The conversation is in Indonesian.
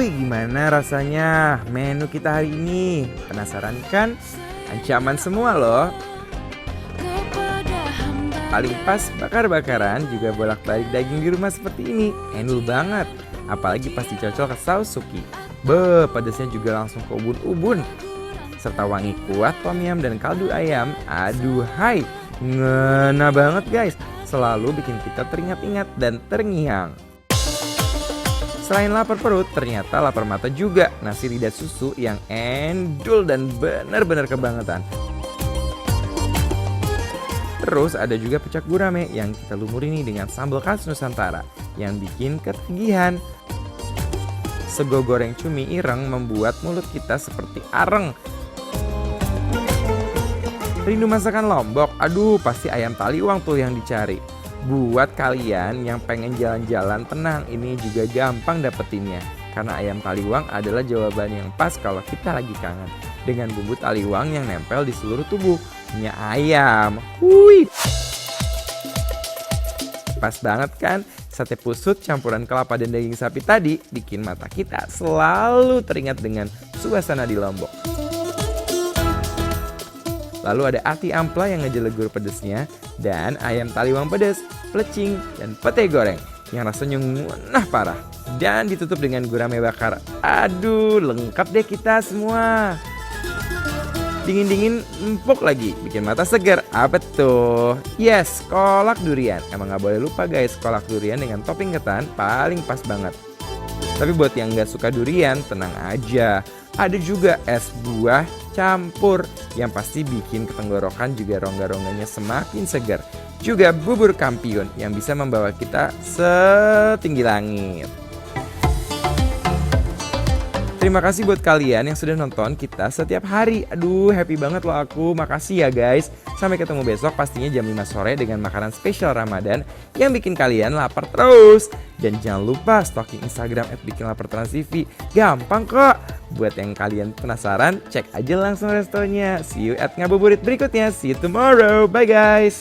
Gimana rasanya menu kita hari ini? Penasaran kan? Ancaman semua loh. Paling pas bakar-bakaran juga bolak-balik daging di rumah seperti ini. Endul banget. Apalagi pas dicocol ke saus suki. Pedasnya juga langsung ke ubun-ubun. Serta wangi kuat tom yum dan kaldu ayam. Aduhai, ngena banget guys. Selalu bikin kita teringat-ingat dan terngiang. Selain lapar perut, ternyata lapar mata juga. Nasi lidah susu yang endul dan benar-benar kebangetan. Terus ada juga pecak gurame yang kita lumuri nih dengan sambal khas Nusantara yang bikin ketagihan. Sego goreng cumi ireng membuat mulut kita seperti areng. Rindu masakan Lombok? Aduh, pasti ayam taliwang tuh yang dicari. Buat kalian yang pengen jalan-jalan tenang, ini juga gampang dapetinnya. Karena ayam taliwang adalah jawaban yang pas kalau kita lagi kangen. Dengan bumbu taliwang yang nempel di seluruh tubuhnya ayam. Hui. Pas banget kan? Sate pusut campuran kelapa dan daging sapi tadi bikin mata kita selalu teringat dengan suasana di Lombok. Lalu ada ati ampla yang ngejelegur pedesnya, dan ayam taliwang pedas, plecing, dan pete goreng yang rasanya ngunah parah. Dan ditutup dengan gurame bakar. Aduh, lengkap deh kita semua. Dingin-dingin empuk lagi, bikin mata segar. Apa tuh? Yes, kolak durian. Emang gak boleh lupa guys, kolak durian dengan topping ketan paling pas banget. Tapi buat yang gak suka durian, tenang aja. Ada juga es buah campur yang pasti bikin ketenggorokan juga rongga-rongganya semakin segar. Juga bubur kampiun yang bisa membawa kita setinggi langit. Terima kasih buat kalian yang sudah nonton kita setiap hari. Aduh, happy banget loh aku. Makasih ya guys. Sampai ketemu besok pastinya jam 5 sore dengan makanan spesial Ramadan yang bikin kalian lapar terus. Dan jangan lupa stalking Instagram @bikinlapertransTV. Gampang kok. Buat yang kalian penasaran, cek aja langsung restonya. See you at ngabuburit berikutnya. See you tomorrow. Bye guys.